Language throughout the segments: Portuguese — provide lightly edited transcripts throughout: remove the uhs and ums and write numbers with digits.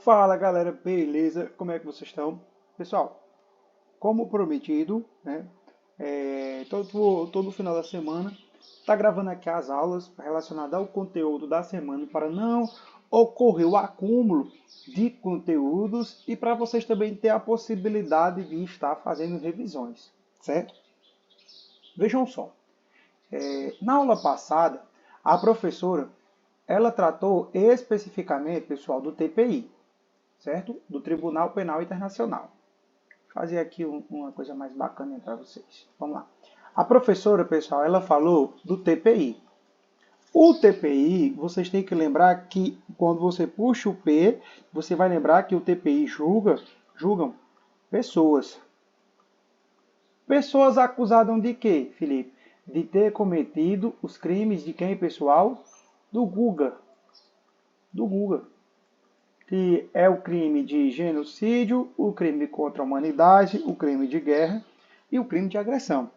Fala galera, beleza? Como é que vocês estão? Pessoal, como prometido, né? Todo final da semana tá gravando aqui as aulas relacionadas ao conteúdo da semana para não ocorrer o acúmulo de conteúdos e para vocês também ter a possibilidade de estar fazendo revisões, certo? Vejam só, na aula passada a professora ela tratou especificamente, pessoal, do TPI, certo? Do Tribunal Penal Internacional. Vou fazer aqui uma coisa mais bacana para vocês. Vamos lá. A professora, pessoal, ela falou do TPI. O TPI, vocês têm que lembrar que quando você puxa o P, você vai lembrar que o TPI julgam pessoas. Pessoas acusadas de quê, Felipe? De ter cometido os crimes de quem, pessoal? Do Guga. Do Guga. Que é o crime de genocídio, o crime contra a humanidade, o crime de guerra e o crime de agressão.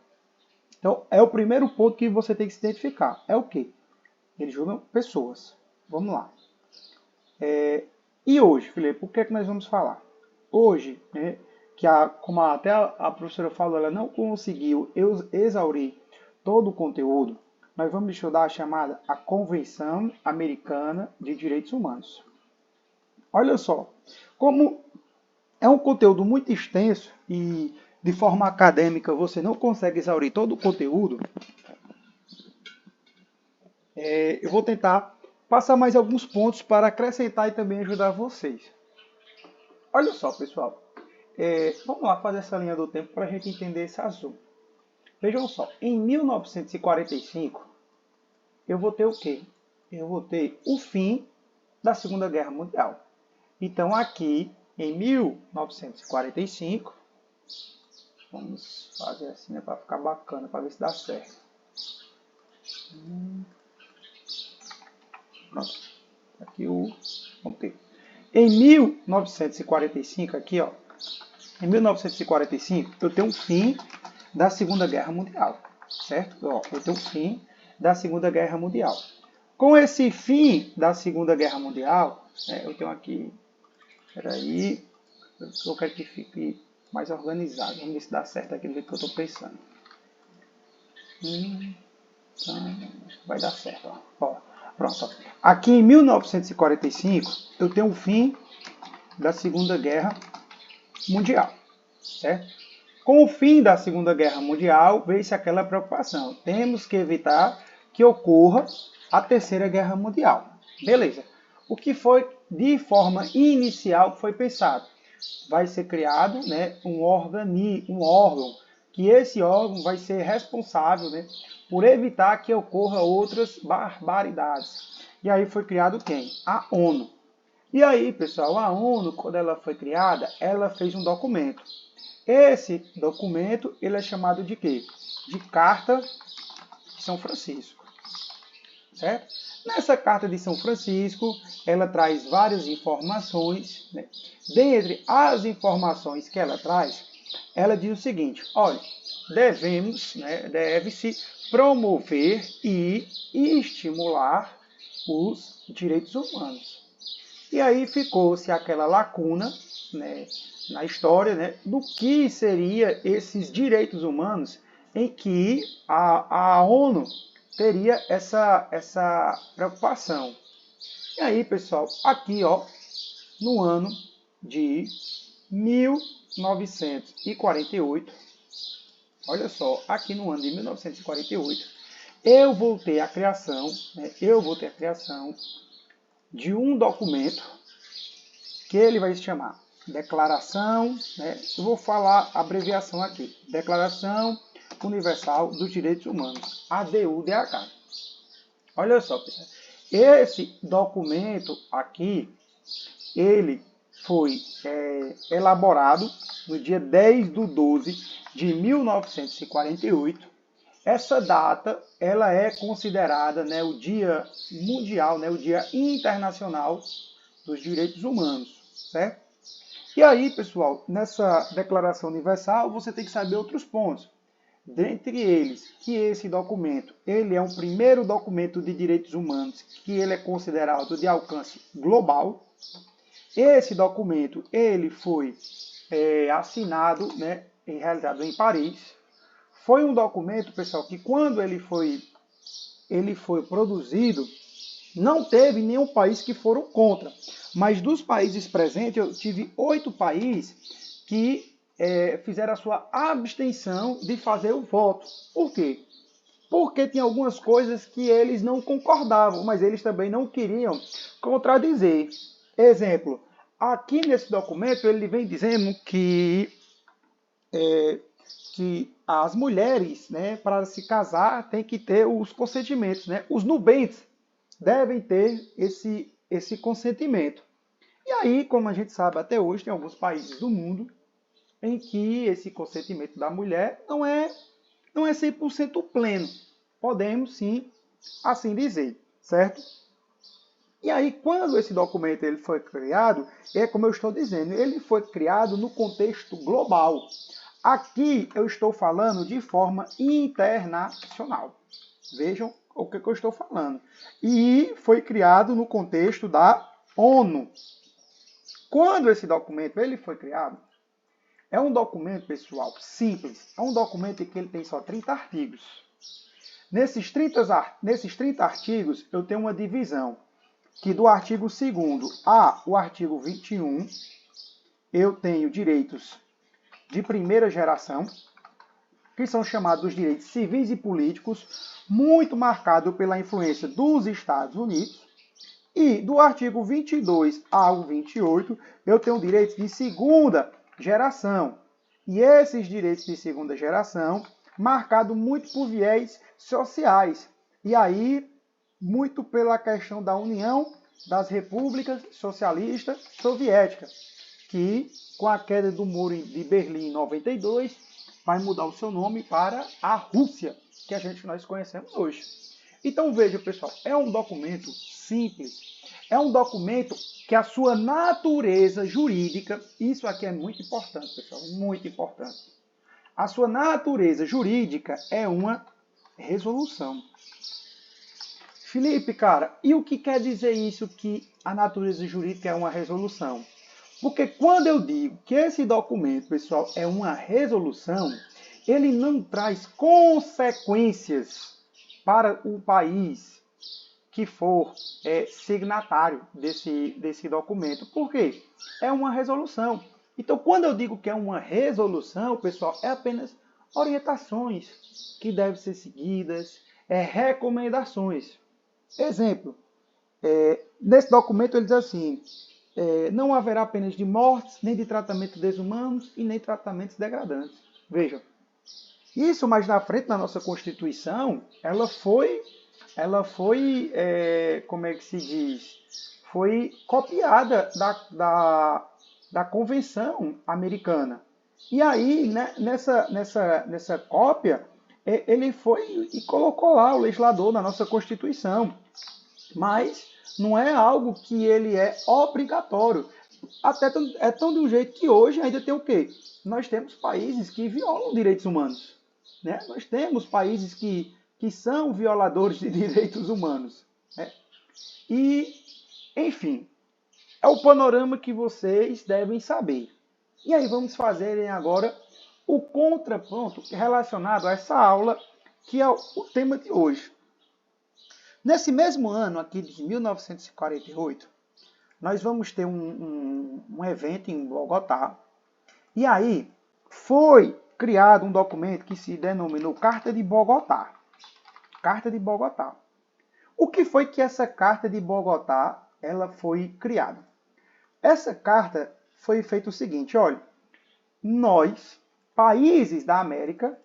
Então, é o primeiro ponto que você tem que se identificar. É o quê? Eles julgam pessoas. Vamos lá. E hoje, Felipe, o que é que nós vamos falar? Hoje, né, como até a professora falou, ela não conseguiu exaurir todo o conteúdo, nós vamos estudar a chamada a Convenção Americana de Direitos Humanos. Olha só, como é um conteúdo muito extenso e de forma acadêmica você não consegue exaurir todo o conteúdo, eu vou tentar passar mais alguns pontos para acrescentar e também ajudar vocês. Olha só, pessoal, vamos lá fazer essa linha do tempo para a gente entender esse assunto. Vejam só, em 1945, eu vou ter o quê? Eu vou ter o fim da Segunda Guerra Mundial. Então, aqui, em 1945, vamos fazer assim, né, para ficar bacana, para ver se dá certo. Pronto. Aqui vamos ter. Em 1945, aqui, ó, em 1945, eu tenho um fim da Segunda Guerra Mundial, certo? Ó, eu tenho um fim da Segunda Guerra Mundial. Com esse fim da Segunda Guerra Mundial, eu tenho aqui, peraí, eu quero que fique mais organizado. Vamos ver se dá certo aqui do jeito que eu estou pensando. Então, vai dar certo. Ó, pronto. Aqui em 1945, eu tenho o fim da Segunda Guerra Mundial, certo? Com o fim da Segunda Guerra Mundial, veio-se aquela preocupação. Temos que evitar que ocorra a Terceira Guerra Mundial. Beleza. O que foi, de forma inicial, foi pensado? Vai ser criado, né, um órgão, que esse órgão vai ser responsável, né, por evitar que ocorra outras barbaridades. E aí foi criado quem? A ONU. E aí, pessoal, a ONU, quando ela foi criada, ela fez um documento. Esse documento, ele é chamado de quê? De Carta de São Francisco, certo? Nessa Carta de São Francisco, ela traz várias informações, né? Dentre as informações que ela traz, ela diz o seguinte, olha, deve-se promover e estimular os direitos humanos. E aí ficou-se aquela lacuna, né, na história, né, do que seria esses direitos humanos em que a ONU teria essa preocupação. E aí, pessoal, aqui, ó, no ano de 1948, olha só, aqui no ano de 1948, eu vou ter a criação de um documento que ele vai se chamar Declaração, né? Eu vou falar a abreviação aqui, Declaração Universal dos Direitos Humanos, ADU-DH. Olha só, pessoal, esse documento aqui, ele foi elaborado no dia 10 de 12 de 1948. Essa data, ela é considerada, né, o Dia Mundial, né, o Dia Internacional dos Direitos Humanos, certo? E aí, pessoal, nessa Declaração Universal, você tem que saber outros pontos. Dentre eles, que esse documento, ele é um primeiro documento de direitos humanos, que ele é considerado de alcance global. Esse documento ele foi assinado, né, e realizado em Paris. Foi um documento, pessoal, que quando ele foi produzido, não teve nenhum país que foram contra. Mas dos países presentes, eu tive 8 países que fizeram a sua abstenção de fazer o voto. Por quê? Porque tinha algumas coisas que eles não concordavam, mas eles também não queriam contradizer. Exemplo, aqui nesse documento ele vem dizendo que as mulheres, né, para se casar, tem que ter os consentimentos, né? Os nubentes devem ter esse consentimento. E aí, como a gente sabe até hoje, tem alguns países do mundo em que esse consentimento da mulher não é 100% pleno. Podemos sim assim dizer, certo? E aí, quando esse documento ele foi criado, é como eu estou dizendo, ele foi criado no contexto global. Aqui eu estou falando de forma internacional. Vejam o que eu estou falando. E foi criado no contexto da ONU. Quando esse documento ele foi criado, é um documento, pessoal, simples. É um documento em que ele tem só 30 artigos. Nesses 30 artigos, eu tenho uma divisão. Que do artigo 2º ao artigo 21, eu tenho direitos de primeira geração, que são chamados direitos civis e políticos, muito marcado pela influência dos Estados Unidos. E do artigo 22 ao 28, eu tenho direitos de segunda geração. E esses direitos de segunda geração, marcado muito por viés sociais. E aí, muito pela questão da União das Repúblicas Socialistas Soviéticas, que, com a queda do Muro de Berlim em 92, vai mudar o seu nome para a Rússia, que nós conhecemos hoje. Então veja, pessoal, é um documento simples, é um documento que a sua natureza jurídica, isso aqui é muito importante, pessoal, muito importante. A sua natureza jurídica é uma resolução. Felipe, cara, e o que quer dizer isso que a natureza jurídica é uma resolução? Porque quando eu digo que esse documento, pessoal, é uma resolução, ele não traz consequências para o país que for signatário desse documento. Por quê? É uma resolução. Então, quando eu digo que é uma resolução, pessoal, é apenas orientações que devem ser seguidas, recomendações. Exemplo, nesse documento ele diz assim, não haverá penas de mortes, nem de tratamentos desumanos e nem tratamentos degradantes. Vejam, isso mais na frente na nossa Constituição, ela foi como é que se diz? Foi copiada da Convenção Americana. E aí, né, nessa cópia, ele foi e colocou lá o legislador na nossa Constituição. Mas não é algo que ele é obrigatório. Até é tão de um jeito que hoje ainda tem o quê? Nós temos países que violam direitos humanos. Né? Nós temos países que são violadores de direitos humanos. Né? E, enfim, é o panorama que vocês devem saber. E aí vamos fazer agora o contraponto relacionado a essa aula, que é o tema de hoje. Nesse mesmo ano aqui de 1948, nós vamos ter um evento em Bogotá. E aí foi criado um documento que se denominou Carta de Bogotá. Carta de Bogotá. O que foi que essa Carta de Bogotá ela foi criada? Essa carta foi feito o seguinte, olha, nós, países da América,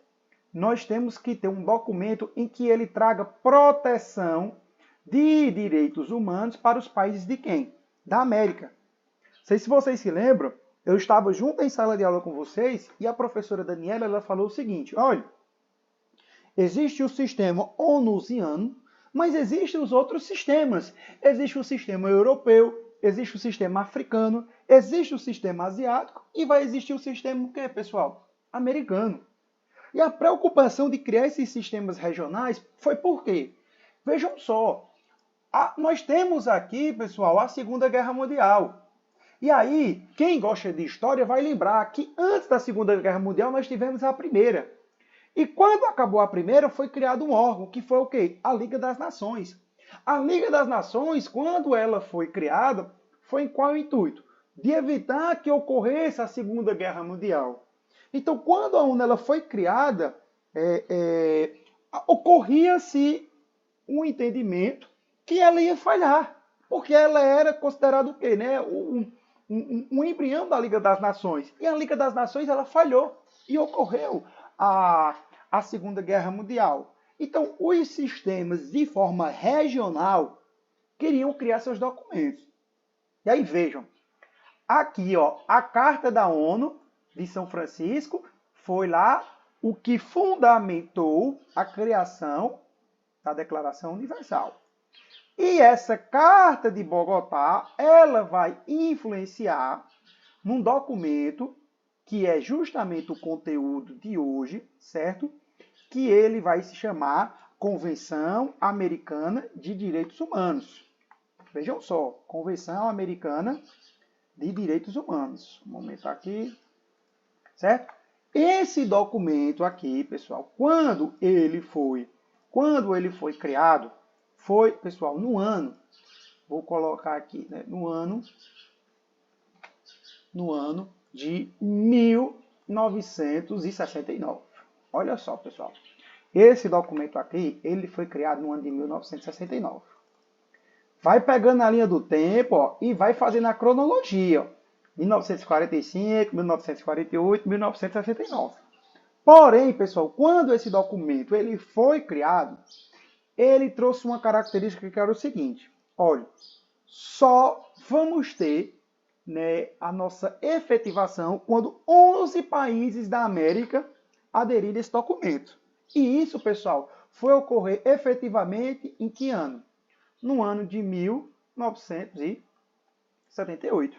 nós temos que ter um documento em que ele traga proteção de direitos humanos para os países de quem? Da América. Não sei se vocês se lembram, eu estava junto em sala de aula com vocês e a professora Daniela ela falou o seguinte, olha, existe o sistema onusiano, mas existem os outros sistemas. Existe o sistema europeu, existe o sistema africano, existe o sistema asiático e vai existir o sistema o quê, pessoal? Americano. E a preocupação de criar esses sistemas regionais foi por quê? Vejam só, nós temos aqui, pessoal, a Segunda Guerra Mundial. E aí, quem gosta de história vai lembrar que antes da Segunda Guerra Mundial nós tivemos a Primeira. E quando acabou a Primeira, foi criado um órgão, que foi o quê? A Liga das Nações. A Liga das Nações, quando ela foi criada, foi em qual intuito? De evitar que ocorresse a Segunda Guerra Mundial. Então, quando a ONU ela foi criada, ocorria-se um entendimento que ela ia falhar, porque ela era considerada o quê? Né? Um embrião da Liga das Nações. E a Liga das Nações ela falhou e ocorreu a Segunda Guerra Mundial. Então, os sistemas de forma regional queriam criar seus documentos. E aí vejam, aqui ó, a Carta da ONU de São Francisco foi lá o que fundamentou a criação da Declaração Universal. E essa Carta de Bogotá, ela vai influenciar num documento que é justamente o conteúdo de hoje, certo? Que ele vai se chamar Convenção Americana de Direitos Humanos. Vejam só, Convenção Americana de Direitos Humanos. Vou aumentar aqui, certo? Esse documento aqui, pessoal, quando ele foi criado, foi, pessoal, no ano, vou colocar aqui, né, no ano de 1969. Olha só, pessoal. Esse documento aqui, ele foi criado no ano de 1969. Vai pegando a linha do tempo, ó, e vai fazendo a cronologia. Ó. 1945, 1948, 1969. Porém, pessoal, quando esse documento ele foi criado, ele trouxe uma característica que era o seguinte. Olha, só vamos ter, né, a nossa efetivação quando 11 países da América aderirem a esse documento. E isso, pessoal, foi ocorrer efetivamente em que ano? No ano de 1978.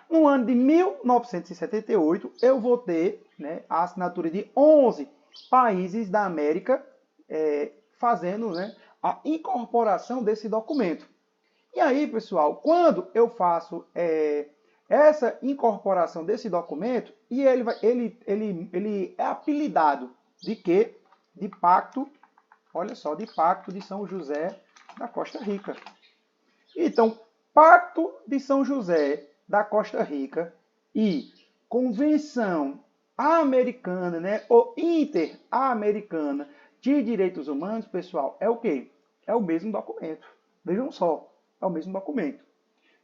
No ano de 1978, eu vou ter, né, a assinatura de 11 países da América fazendo, né, a incorporação desse documento. E aí, pessoal, quando eu faço essa incorporação desse documento, e ele é apelidado de quê? De Pacto, olha só, de Pacto de São José da Costa Rica. Então, Pacto de São José da Costa Rica e Convenção Americana, né, ou Interamericana de Direitos Humanos, pessoal, é o quê? É o mesmo documento. Vejam só, é o mesmo documento.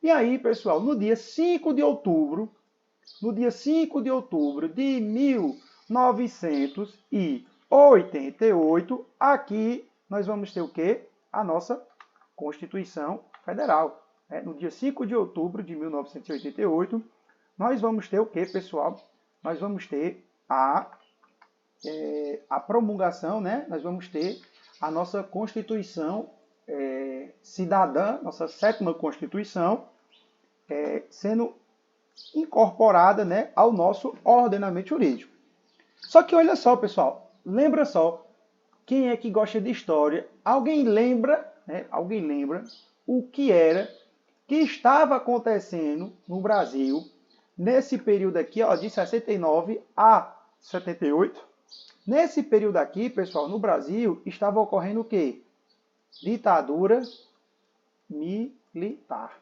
E aí, pessoal, no dia 5 de outubro de 1988, aqui nós vamos ter o quê? A nossa Constituição Federal. No dia 5 de outubro de 1988, nós vamos ter o quê, pessoal? Nós vamos ter a promulgação, né? Nós vamos ter a nossa Constituição cidadã, nossa 7ª Constituição, sendo incorporada, né, ao nosso ordenamento jurídico. Só que olha só, pessoal, lembra só, quem é que gosta de história? Alguém lembra, né, o que estava acontecendo no Brasil nesse período aqui, ó, de 69 a 78? Nesse período aqui, pessoal, no Brasil, estava ocorrendo o quê? Ditadura militar.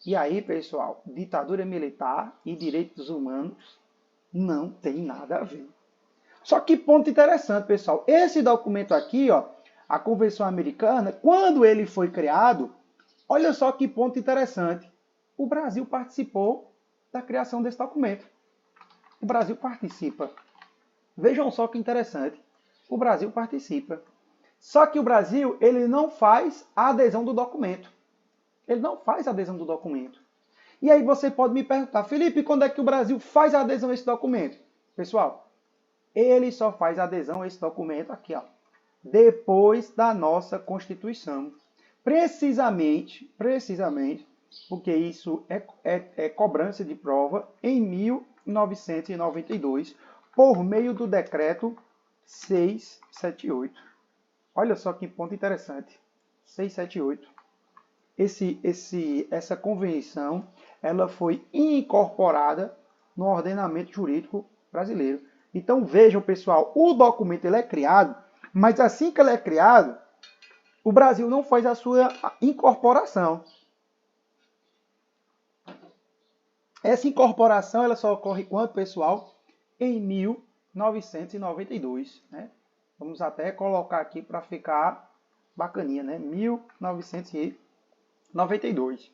E aí, pessoal, ditadura militar e direitos humanos não tem nada a ver. Só que ponto interessante, pessoal. Esse documento aqui, ó, a Convenção Americana, quando ele foi criado, olha só que ponto interessante. O Brasil participou da criação desse documento. O Brasil participa. Vejam só que interessante. O Brasil participa. Só que o Brasil, ele não faz a adesão do documento. Ele não faz a adesão do documento. E aí você pode me perguntar, Felipe, quando é que o Brasil faz a adesão a esse documento? Pessoal, ele só faz a adesão a esse documento aqui, ó, depois da nossa Constituição. Precisamente, porque isso é cobrança de prova, em 1992, por meio do decreto 678. Olha só que ponto interessante. 678. essa convenção ela foi incorporada no ordenamento jurídico brasileiro. Então vejam, pessoal, o documento ele é criado, mas assim que ele é criado, o Brasil não faz a sua incorporação. Essa incorporação ela só ocorre quando, pessoal? Em 1992. Né? Vamos até colocar aqui para ficar bacaninha, né? 1992.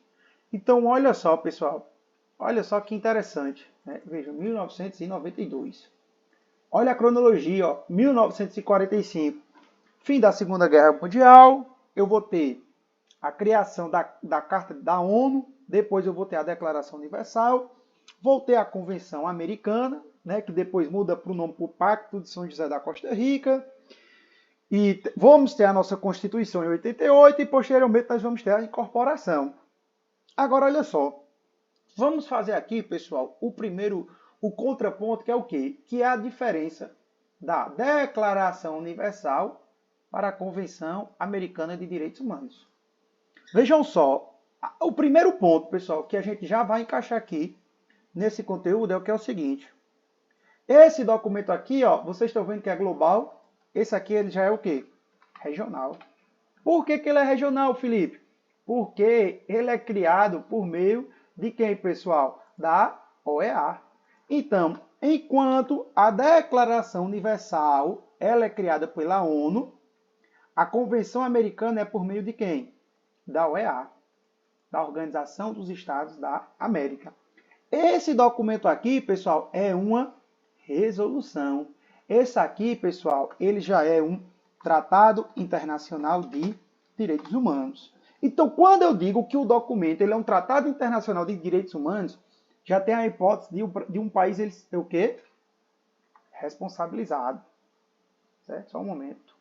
Então, olha só, pessoal. Olha só que interessante. Né? Veja, 1992. Olha a cronologia, ó. 1945. Fim da Segunda Guerra Mundial. Eu vou ter a criação da Carta da ONU. Depois eu vou ter a Declaração Universal. Vou ter a Convenção Americana, né, que depois muda para o nome para o Pacto de São José da Costa Rica. E vamos ter a nossa Constituição em 88 e posteriormente nós vamos ter a incorporação. Agora, olha só. Vamos fazer aqui, pessoal, o contraponto, que é o quê? Que é a diferença da Declaração Universal para a Convenção Americana de Direitos Humanos. Vejam só, o primeiro ponto, pessoal, que a gente já vai encaixar aqui nesse conteúdo é o que é o seguinte. Esse documento aqui, ó, vocês estão vendo que é global. Esse aqui ele já é o quê? Regional. Por que ele é regional, Felipe? Porque ele é criado por meio de quem, pessoal? Da OEA. Então, enquanto a Declaração Universal ela é criada pela ONU, a Convenção Americana é por meio de quem? Da OEA, da Organização dos Estados da América. Esse documento aqui, pessoal, é uma resolução. Esse aqui, pessoal, ele já é um Tratado Internacional de Direitos Humanos. Então, quando eu digo que o documento ele é um Tratado Internacional de Direitos Humanos, já tem a hipótese de um país ele ser o quê? Responsabilizado. Certo? Só um momento.